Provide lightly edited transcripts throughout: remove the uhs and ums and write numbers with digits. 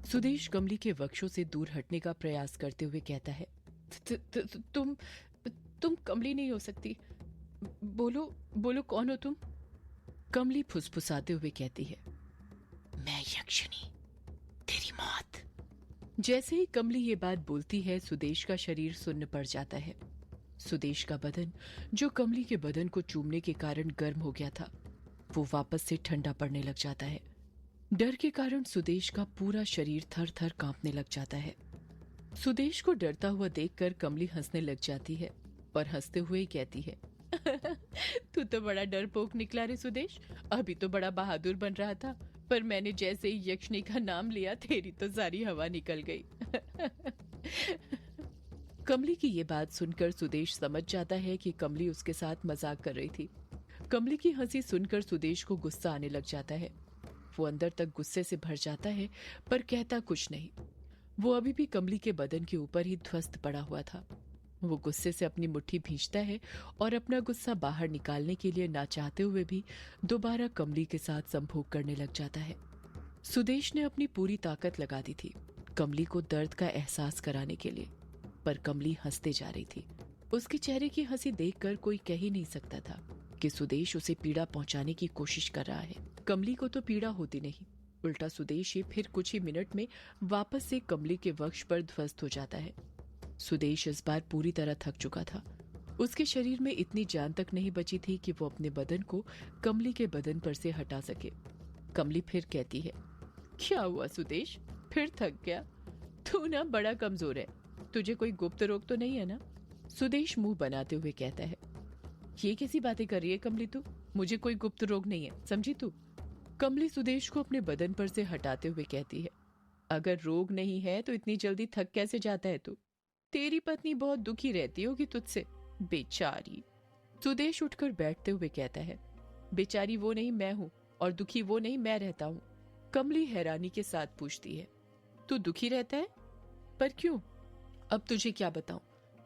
सुदेश कमली के वक्षों से दूर हटने का प्रयास करते हुए कहता है, तुम तुम कमली नहीं हो सकती। बोलो बोलो, कौन हो तुम? कमली फुसफुसाते हुए कहती है, मैं यक्षिणी, तेरी मौत। जैसे ही कमली ये बात बोलती है, सुदेश का शरीर सुन्न पड़ जाता है। सुदेश का बदन, जो कमली के बदन को चूमने के कारण गर्म हो गया था, वो वापस से ठंडा पड़ने लग जाता है। डर के कारण सुदेश का पूरा शरीर थर थर कांपने लग जाता है। सुदेश को डरता हुआ देखकर कमली हंसने लग जाती है और हंसते हुए ही कहती है, तू तो बड़ा डरपोक निकला रे सुदेश। अभी तो बड़ा बहादुर बन रहा था, पर मैंने जैसे ही यक्षिणी का नाम लिया, तेरी तो सारी हवा निकल गई। कमली की ये बात सुनकर सुदेश समझ जाता है कि कमली उसके साथ मजाक कर रही थी। कमली की हंसी सुनकर सुदेश को गुस्सा आने लग जाता है। वो अंदर तक गुस्से से भर जाता है, पर कहता कुछ नहीं। वो अभी भी कमली के बदन के ऊपर ही ध्वस्त पड़ा हुआ था। वो गुस्से से अपनी मुट्ठी भींचता है और अपना गुस्सा बाहर निकालने के लिए ना चाहते हुए भी दोबारा कमली के साथ संभोग करने लग जाता है। सुदेश ने अपनी पूरी ताकत लगा दी थी कमली को दर्द का एहसास कराने के लिए, पर कमली हंसते जा रही थी। उसके चेहरे की हंसी देखकर कोई कह ही नहीं सकता था कि सुदेश उसे पीड़ा पहुंचाने की कोशिश कर रहा है। कमली को तो पीड़ा होती नहीं, उल्टा सुदेश ही फिर कुछ ही मिनट में वापस से कमली के वक्ष पर ध्वस्त हो जाता है। सुदेश इस बार पूरी तरह थक चुका था। उसके शरीर में इतनी जान तक नहीं बची थी कि वो अपने बदन को कमली के बदन पर से हटा सके। कमली फिर कहती है, क्या हुआ सुदेश, फिर थक गया? तू ना बड़ा कमजोर है, तुझे कोई गुप्त रोग तो नहीं है ना? सुदेश मुंह बनाते हुए कहता है, ये कैसी बातें कर रही है कमली तू? मुझे कोई गुप्त रोग नहीं है, समझी तू? कमली सुदेश को अपने बदन पर से हटाते हुए कहती है, अगर रोग नहीं है तो इतनी जल्दी थक कैसे जाता है तू? तेरी पत्नी बहुत दुखी रहती होगी तुझसे, बेचारी। सुदेश उठकर बैठते हुए कहता है, बेचारी वो नहीं मैं हूं, और दुखी वो नहीं मैं रहता हूं। कमली हैरानी के साथ पूछती है, तू दुखी रहता है? पर क्यों? अब तुझे क्या बताऊं,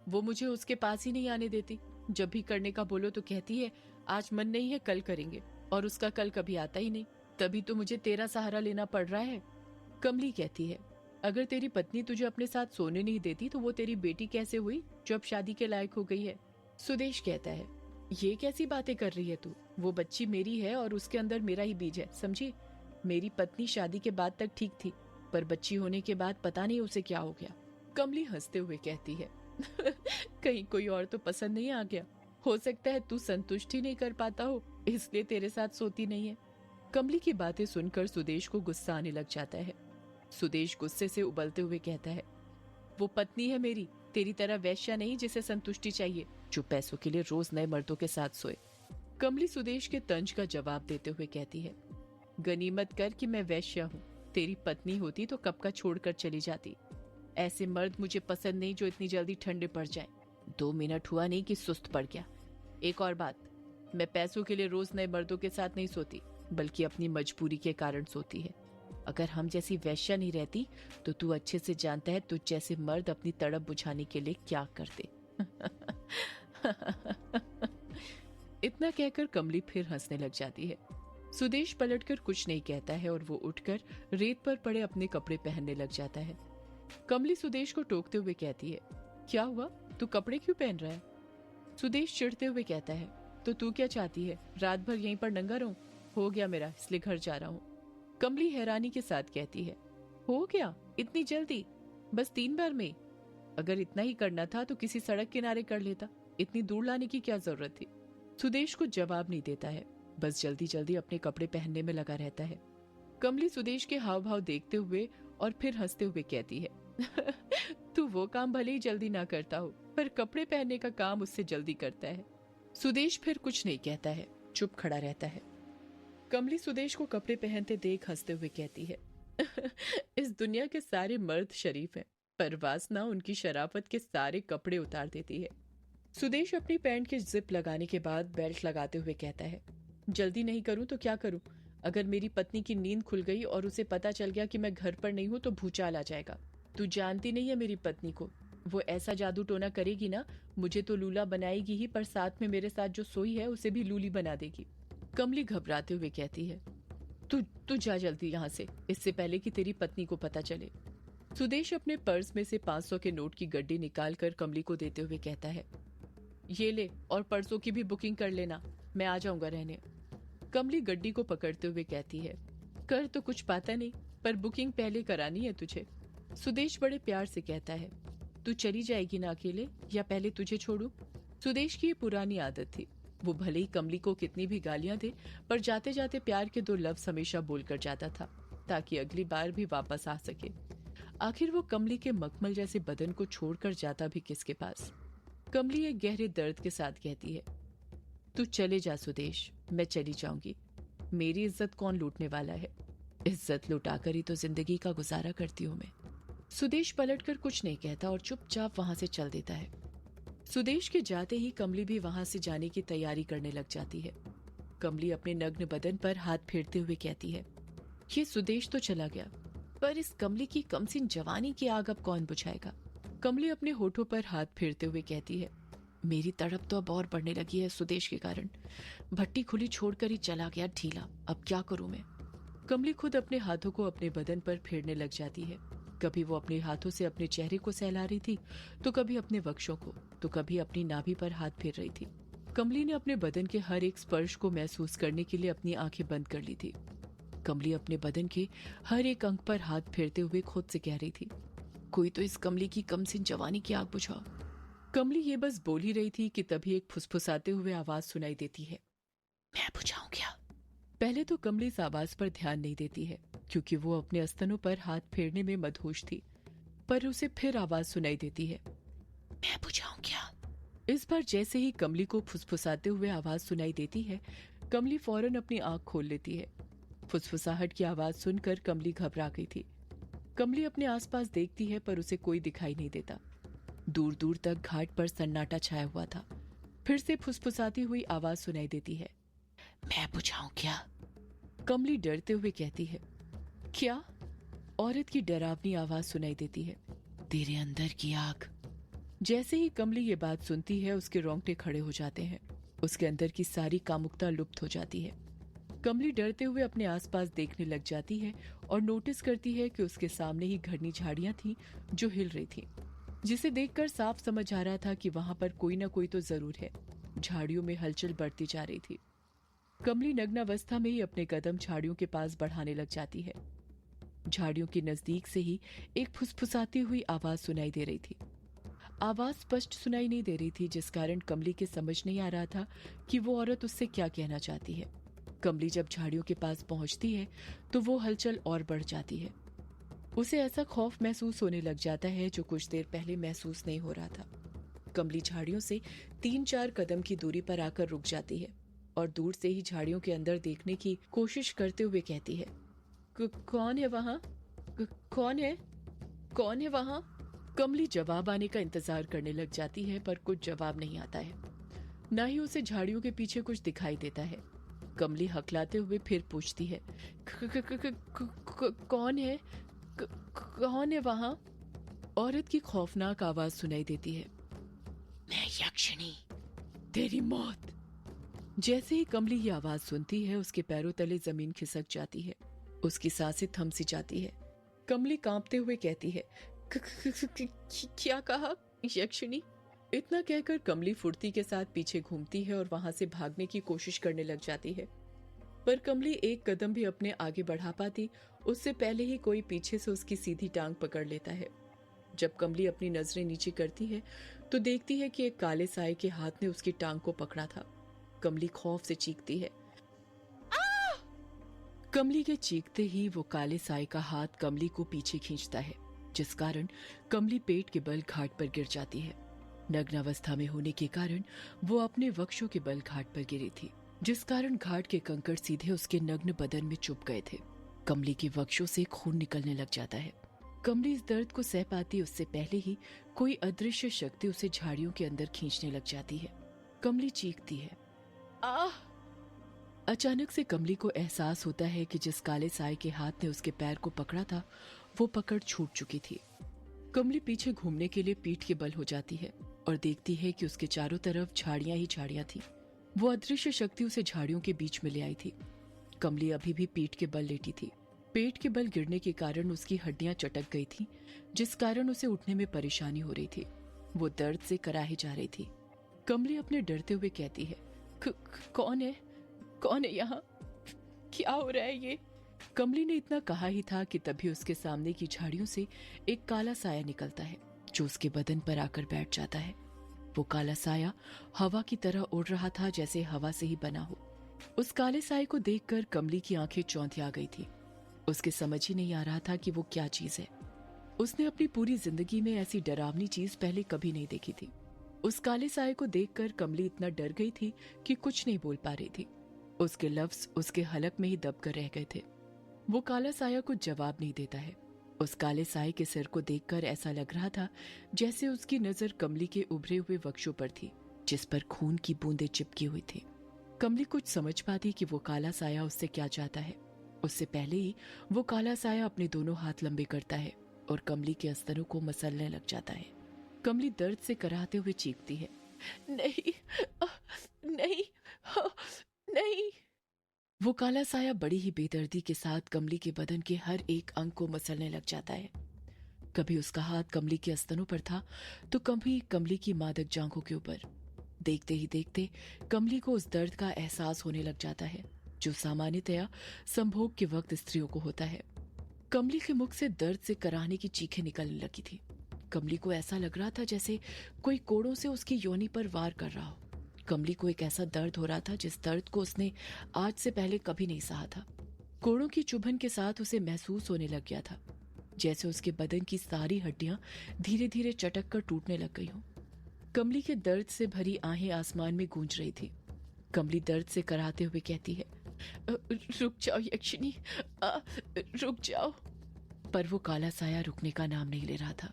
वो मुझे उसके पास ही नहीं आने देती। जब भी करने का बोलो तो कहती है, आज मन नहीं है, कल करेंगे, और उसका कल कभी आता ही नहीं। तभी तो मुझे तेरा सहारा लेना पड़ रहा है। कमली कहती है, अगर तेरी पत्नी तुझे अपने साथ सोने नहीं देती तो वो तेरी बेटी कैसे हुई जो अब शादी के लायक हो गई है? सुदेश कहता है, ये कैसी बातें कर रही है तू? वो बच्ची मेरी है और उसके अंदर मेरा ही बीज है, समझी? मेरी पत्नी शादी के बाद तक ठीक थी, पर बच्ची होने के बाद पता नहीं उसे क्या हो गया। कमली हंसते हुए कहती है, कहीं कोई और तो पसंद नहीं आ गया? हो सकता है तू संतुष्ट ही नहीं कर पाता हो, इसलिए तेरे साथ सोती नहीं है। कमली की बातें सुनकर सुदेश को गुस्सा आने लग जाता है। सुदेश गुस्से से उबलते हुए कहता है, वो पत्नी है मेरी, तेरी तरह वैश्या नहीं जिसे संतुष्टि चाहिए, जो पैसों के लिए रोज नए मर्दों के साथ सोए। कमली सुदेश के तंज का जवाब देते हुए कहती है, गनीमत कर कि मैं वैश्या हूँ, तेरी पत्नी होती तो कब का छोड़कर चली जाती। ऐसे मर्द मुझे पसंद नहीं जो इतनी जल्दी ठंडे पड़ जाए। 2 मिनट हुआ नहीं कि सुस्त पड़ गया। एक और बात, मैं पैसों के लिए रोज नए मर्दों के साथ नहीं सोती, बल्कि अपनी मजबूरी के कारण सोती है। अगर हम जैसी वैश्या नहीं रहती तो तू अच्छे से जानता है तुझ जैसे मर्द अपनी तड़प बुझाने के लिए क्या करते। इतना कहकर कमली फिर हंसने लग जाती है। सुदेश पलटकर कुछ नहीं कहता है और वो उठकर रेत पर पड़े अपने कपड़े पहनने लग जाता है। कमली सुदेश को टोकते हुए कहती है, क्या हुआ, तू कपड़े क्यों पहन रहा है? सुदेश चिढ़ते हुए कहता है, तो तू क्या चाहती है, रात भर यहीं पर नंगा रहूं? हो गया मेरा, इसलिए घर जा रहा हूं। कमली हैरानी के साथ कहती है, हो गया इतनी जल्दी? बस 3 बार में? अगर इतना ही करना था तो किसी सड़क किनारे कर लेता, इतनी दूर लाने की क्या जरूरत थी? सुदेश को जवाब नहीं देता है, बस जल्दी जल्दी अपने कपड़े पहनने में लगा रहता है। कमली सुदेश के हाव भाव देखते हुए और फिर हंसते हुए कहती है, तू वो काम भले ही जल्दी ना करता हो, पर कपड़े पहनने का काम उससे जल्दी करता है। सुदेश फिर कुछ नहीं कहता है, चुप खड़ा रहता है। कमली सुदेश को कपड़े पहनते देख हंसते हुए कहती है, इस दुनिया के सारे मर्द शरीफ हैं, पर वासना उनकी शराफत के सारे कपड़े उतार देती है। सुदेश अपनी पैंट के जिप लगाने के बाद बेल्ट लगाते हुए कहता है, जल्दी नहीं करूं तो क्या करूं? अगर मेरी पत्नी की नींद खुल गई और उसे पता चल गया कि मैं घर पर नहीं हूं तो भूचाल आ जाएगा। तू जानती नहीं है मेरी पत्नी को, वो ऐसा जादू टोना करेगी ना, मुझे तो लूला बनाएगी ही, पर साथ में मेरे साथ जो सोई है उसे भी लूली बना देगी। कमली घबराते हुए कहती है, तू तू जा जल्दी यहाँ से, इससे पहले कि तेरी पत्नी को पता चले। सुदेश अपने पर्स में से 500 के नोट की गड्डी निकालकर कमली को देते हुए कहता है, ये ले और परसों की भी बुकिंग कर लेना, मैं आ जाऊंगा रहने। कमली गड्डी को पकड़ते हुए कहती है, कर तो कुछ पाता नहीं, पर बुकिंग पहले करानी है तुझे। सुदेश बड़े प्यार से कहता है, तू चली जाएगी ना अकेले, या पहले तुझे छोड़ूं? सुदेश की ये पुरानी आदत थी। वो भले ही कमली को कितनी भी गालियां दे, पर जाते जाते प्यार के 2 लफ्ज हमेशा बोलकर जाता था, ताकि अगली बार भी वापस आ सके। आखिर वो कमली के मखमल जैसे बदन को छोड़कर जाता भी किसके पास? कमली एक गहरे दर्द के साथ कहती है, तू चले जा सुदेश, मैं चली जाऊंगी। मेरी इज्जत कौन लूटने वाला है? इज्जत लुटाकर ही तो जिंदगी का गुजारा करती हूँ मैं। सुदेश पलटकर कुछ नहीं कहता और चुपचाप वहां से चल देता है। सुदेश के जाते ही कमली भी वहां से जाने की तैयारी करने लग जाती है। कमली अपने नग्न बदन पर हाथ फेरते हुए कहती है, ये सुदेश तो चला गया, पर इस कमली की कमसिन जवानी की आग अब कौन बुझाएगा? कमली अपने होठों पर हाथ फेरते हुए कहती है, मेरी तड़प तो अब और बढ़ने लगी है सुदेश के कारण। भट्टी खुली छोड़कर ही चला गया ढीला, अब क्या करूं मैं? कमली खुद अपने हाथों को अपने बदन पर फेरने लग जाती है। कभी वो अपने हाथों से अपने चेहरे को सहला रही थी, तो कभी अपने वक्षों को, तो कभी अपनी नाभि पर हाथ फेर रही थी। कमली ने अपने बदन के हर एक स्पर्श को महसूस करने के लिए अपनी आंखें बंद कर ली थी। कमली अपने बदन के हर एक अंग पर हाथ फेरते हुए खुद से कह रही थी, कोई तो इस कमली की कमसिन जवानी की आग बुझाओ। कमली ये बस बोल ही रही थी कि तभी एक फुसफुसाते हुए आवाज सुनाई देती है, मैं बुझाऊं क्या? पहले तो कमली इस आवाज पर ध्यान नहीं देती है, क्योंकि वो अपने स्तनों पर हाथ फेरने में मदहोश थी। पर उसे फिर आवाज सुनाई देती है, मैं बुझाऊं क्या? इस बार जैसे ही कमली को फुसफुसाते हुए आवाज सुनाई देती है, कमली फौरन अपनी आंख खोल लेती है। फुसफुसाहट की आवाज सुनकर कमली घबरा गई थी। कमली अपने आसपास देखती है, पर उसे कोई दिखाई नहीं देता। दूर दूर तक घाट पर सन्नाटा छाया हुआ था। फिर से फुसफुसाती हुई आवाज सुनाई देती है, मैं बुझाऊं क्या? कमली डरते हुए कहती है, क्या? औरत की डरावनी आवाज सुनाई देती है, तेरे अंदर की आग। जैसे ही कमली ये बात सुनती है, उसके रोंगटे खड़े हो जाते हैं। उसके अंदर की सारी कामुकता लुप्त हो जाती है। कमली डरते हुए अपने आसपास देखने लग जाती है और नोटिस करती है कि उसके सामने ही घनी झाड़ियां थीं जो हिल रही थीं, जिसे देखकर साफ समझ आ रहा था कि वहां पर कोई ना कोई तो जरूर है। झाड़ियों में हलचल बढ़ती जा रही थी। कमली नग्नावस्था में ही अपने कदम झाड़ियों के पास बढ़ाने लग जाती है। झाड़ियों के नजदीक से ही एक फुसफुसाती हुई आवाज सुनाई दे रही थी। आवाज स्पष्ट सुनाई नहीं दे रही थी, जिस कारण कमली के समझ नहीं आ रहा था कि वो औरत उससे क्या कहना चाहती है। कमली जब झाड़ियों के पास पहुंचती है तो वो हलचल और बढ़ जाती है। उसे ऐसा खौफ महसूस होने लग जाता है जो कुछ देर पहले महसूस नहीं हो रहा था। कमली झाड़ियों से 3-4 कदम की दूरी पर आकर रुक जाती है और दूर से ही झाड़ियों के अंदर देखने की कोशिश करते हुए कहती है, कौन है वहां? कौन है? कौन है वहां? कमली जवाब आने का इंतजार करने लग जाती है, पर कुछ जवाब नहीं आता है। ना ही उसे झाड़ियों के पीछे कुछ दिखाई देता है। कमली हकलाते हुए फिर पूछती है, कौन है? कौन है वहां? औरत की खौफनाक आवाज सुनाई देती है, मैं यक्षिणी, तेरी मौत। जैसे ही कमली ये आवाज सुनती है, उसके पैरों तले जमीन खिसक जाती है। उसकी सांसें थम सी जाती है। कमली कांपते हुए कहती है, क्या कहा? यक्षिणी? इतना कहकर कमली फुर्ती के साथ पीछे घूमती है और वहां से भागने की कोशिश करने लग जाती है। पर कमली एक कदम भी अपने आगे बढ़ा पाती उससे पहले ही कोई पीछे से उसकी सीधी टांग पकड़ लेता है। जब कमली अपनी नजरें नीचे करती है तो देखती है कि एक काले साए के हाथ ने उसकी टांग को पकड़ा था। कमली खौफ से चीखती है। कमली के चीखते ही वो काले साए का हाथ कमली को पीछे खींचता है, जिस कारण कमली पेट के बल घाट पर गिर जाती है। नग्न अवस्था में होने के कारण वो अपने वक्षों के बल घाट पर गिरी थी, जिस कारण घाट के कंकड़ सीधे उसके नग्न बदन में चुभ गए थे। कमली के वक्षों से खून निकलने लग जाता है। कमली इस दर्द को सह पाती उससे पहले ही कोई अदृश्य शक्ति उसे झाड़ियों के अंदर खींचने लग जाती है। कमली चीखती है, आह! अचानक से कमली को एहसास होता है कि जिस काले साए के हाथ ने उसके पैर को पकड़ा था, वो पकड़ छूट चुकी थी। कमली पीछे घूमने के लिए पीठ के बल हो जाती है और देखती है कि उसके चारों तरफ झाड़ियां ही झाड़ियां थी। वो अदृश्य शक्ति उसे झाड़ियों के बीच में ले आई थी। कमली अभी भी पीठ के बल लेटी थी। पेट के बल गिरने के कारण उसकी हड्डियां चटक गई थीं, जिस कारण उसे उठने में परेशानी हो रही थी। वो दर्द से कराही जा रही थी। कमली अपने डरते हुए कहती है, कौन है? कौन है यहाँ? क्या हो रहा है ये? कमली ने इतना कहा ही था कि तभी उसके सामने की झाड़ियों से एक काला साया निकलता है, जो उसके बदन पर आकर बैठ जाता है। वो काला साया हवा की तरह उड़ रहा था, जैसे हवा से ही बना हो। उस काले साये को देखकर कमली की आंखें चौंधिया गई थी। उसके समझ ही नहीं आ रहा था कि वो क्या चीज है। उसने अपनी पूरी जिंदगी में ऐसी डरावनी चीज पहले कभी नहीं देखी थी। उस काले साये को देखकर कमली इतना डर गई थी कि कुछ नहीं बोल पा रही थी। उसके लफ्ज उसके हलक में ही दबकर रह गए थे। वो काला साया कुछ जवाब नहीं देता है। उस काले साये के सिर को देखकर ऐसा लग रहा था जैसे उसकी नजर कमली के उभरे हुए वक्षों पर थी, जिस पर खून की बूंदें चिपकी हुई थी। कमली कुछ समझ पाती कि वो काला साया उससे क्या चाहता है। उससे पहले ही वो काला साया अपने दोनों हाथ लंबे करता है और कमली के अस्तरों को मसलने लग जाता है। कमली दर्द से कराहते हुए चीखती है, नहीं, नहीं, नहीं। वो काला साया बड़ी ही बेदर्दी के साथ कमली के बदन के हर एक अंग को मसलने लग जाता है। कभी उसका हाथ कमली के अस्तनों पर था, तो कभी कमली की मादक जांघों के ऊपर। देखते ही देखते कमली को उस दर्द का एहसास होने लग जाता है, जो सामान्यतया संभोग के वक्त स्त्रियों को होता है। कमली के मुख से दर्द से कराहने की चीखें निकलने लगी थी। कमली को ऐसा लग रहा था जैसे कोई कोड़ों से उसकी योनि पर वार कर रहा हो। कमली को एक ऐसा दर्द हो रहा था जिस दर्द को उसने आज से पहले कभी नहीं सहा था। कोड़ों की चुभन के साथ उसे महसूस होने लग गया था जैसे उसके बदन की सारी हड्डियां धीरे धीरे चटक कर टूटने लग गई हों। कमली के दर्द से भरी आहें आसमान में गूंज रही थी। कमली दर्द से कराहते हुए कहती है, रुक जाओ यक्षिनी, रुक जाओ। पर वो काला साया रुकने का नाम नहीं ले रहा था।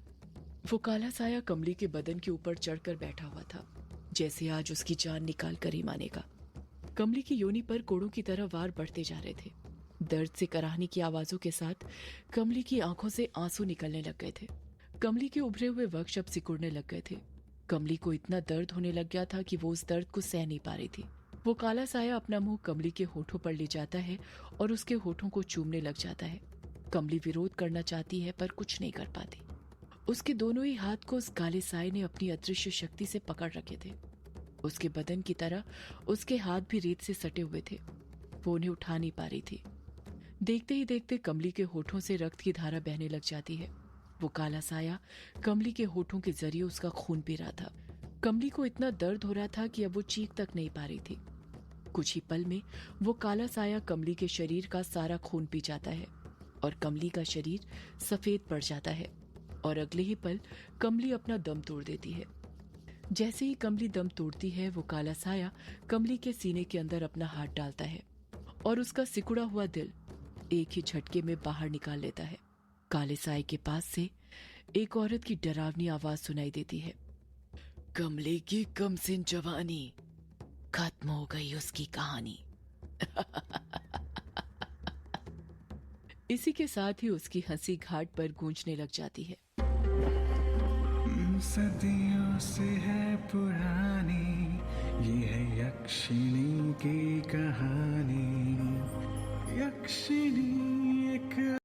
वो काला साया कमली के बदन के ऊपर चढ़कर बैठा हुआ था, जैसे आज उसकी जान निकाल कर ही मानेगा। कमली की योनि पर कोड़ों की तरह वार बढ़ते जा रहे थे। दर्द से कराहने की आवाजों के साथ कमली की आंखों से आंसू निकलने लग गए थे। कमली के उभरे हुए वक्ष अब सिकुड़ने लग गए थे। कमली को इतना दर्द होने लग गया था कि वो उस दर्द को सह नहीं पा रही थी। वो काला साया अपना मुंह कमली के होठों पर ले जाता है और उसके होठों को चूमने लग जाता है। कमली विरोध करना चाहती है पर कुछ नहीं कर पाती। उसके दोनों ही हाथ को उस काले साये ने अपनी अदृश्य शक्ति से पकड़ रखे थे। उसके बदन की तरह उसके हाथ भी रेत से सटे हुए थे। वो उन्हें उठा नहीं पा रही थी। देखते ही देखते कमली के होठों से रक्त की धारा बहने लग जाती है। वो काला साया कमली के होठों के जरिए उसका खून पी रहा था। कमली को इतना दर्द हो रहा था कि अब वो चीख तक नहीं पा रही थी। कुछ ही पल में वो काला साया कमली के शरीर का सारा खून पी जाता है और कमली का शरीर सफेद पड़ जाता है और अगले ही पल कमली अपना दम तोड़ देती है। जैसे ही कमली दम तोड़ती है, वो काला साया कमली के सीने के अंदर अपना हाथ डालता है और उसका सिकुड़ा हुआ दिल एक ही झटके में बाहर निकाल लेता है। काले साये के पास से एक औरत की डरावनी आवाज सुनाई देती है, कमली की कमसिन जवानी, खत्म हो गई उसकी कहानी। इसी के साथ ही उसकी हंसी घाट पर गूंजने लग जाती है। सदियों से है पुरानी, ये है यक्षिणी की कहानी। यक्षिणी एक